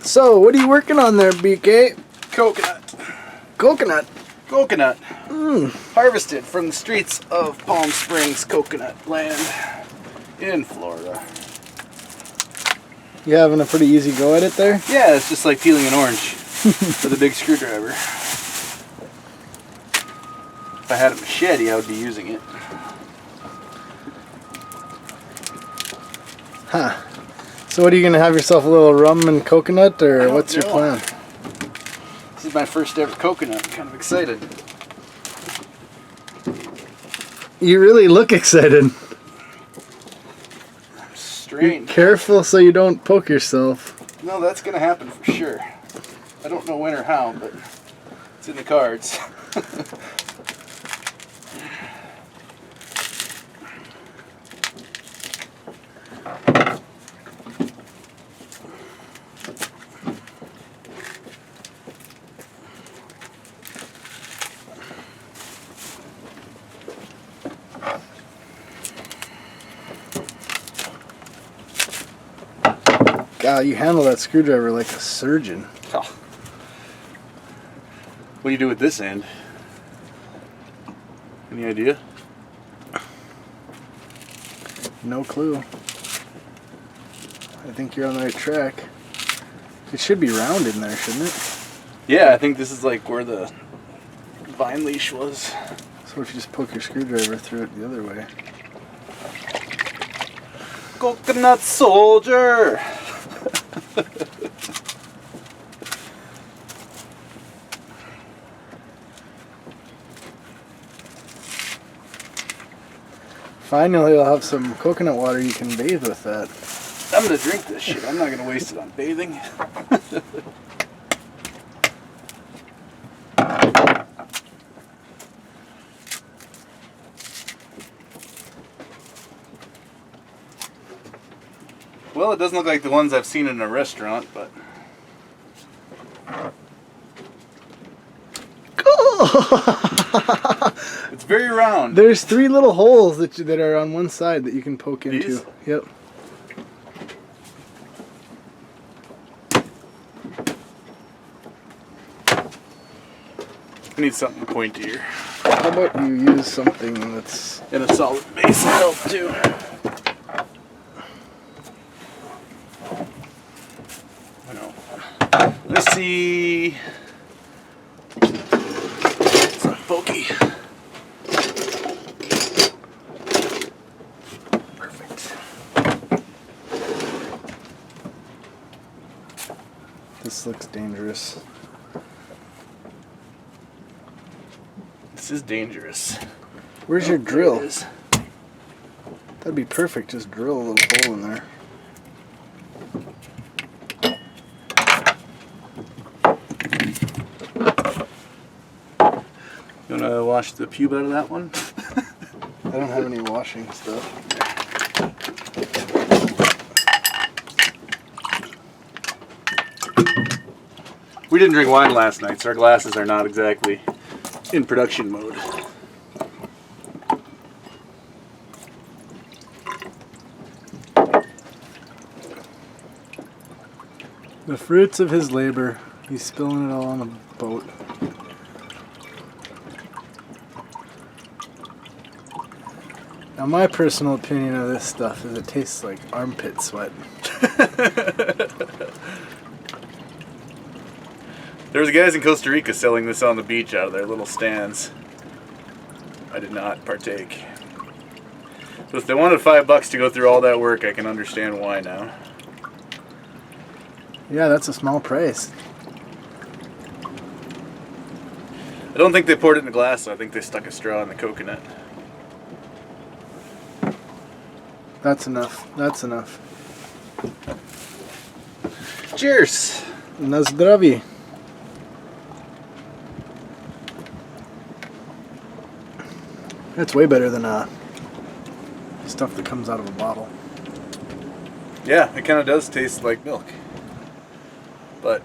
So, what are you working on there, BK? Coconut. Coconut. Coconut. Harvested from the streets of Palm Springs coconut land in Florida. You having a pretty easy go at it there? Yeah, it's just like peeling an orange with a big screwdriver. If I had a machete, I would be using it. Huh. So what are you going to have yourself a little rum and coconut, or what's your plan? This is my first ever coconut. I'm kind of excited. You really look excited. Strange. Be careful so you don't poke yourself. No, that's going to happen for sure. I don't know when or how, but it's in the cards. God, you handle that screwdriver like a surgeon. Oh. What do you do with this end? Any idea? No clue. I think you're on the right track. It should be round in there, shouldn't it? Yeah, I think this is like where the vine leash was. So if you just poke your screwdriver through it the other way. Coconut soldier! Finally, you'll have some coconut water you can bathe with that. I'm gonna drink this shit. I'm not gonna waste it on bathing. Well, it doesn't look like the ones I've seen in a restaurant, but... It's very round. There's 3 little holes that are on one side that you can poke into. These? Yep. I need something pointier. How about you use something that's... And a solid base will help too. I know. Let's see... It's not pokey. Perfect. This looks dangerous. This is dangerous. Where's your drill? There it is. That'd be perfect. Just drill a little hole in there. You wanna wash the pube out of that one? I don't have any washing stuff. We didn't drink wine last night, so our glasses are not exactly in production mode. The fruits of his labor. He's spilling it all on the boat. Now my personal opinion of this stuff is it tastes like armpit sweat. There was guys in Costa Rica selling this on the beach out of their little stands. I did not partake. So if they wanted $5 to go through all that work, I can understand why now. Yeah, that's a small price. I don't think they poured it in a glass, though. I think they stuck a straw in the coconut. That's enough. That's enough. Cheers! Na zdraví. That's way better than stuff that comes out of a bottle. Yeah, it kind of does taste like milk. But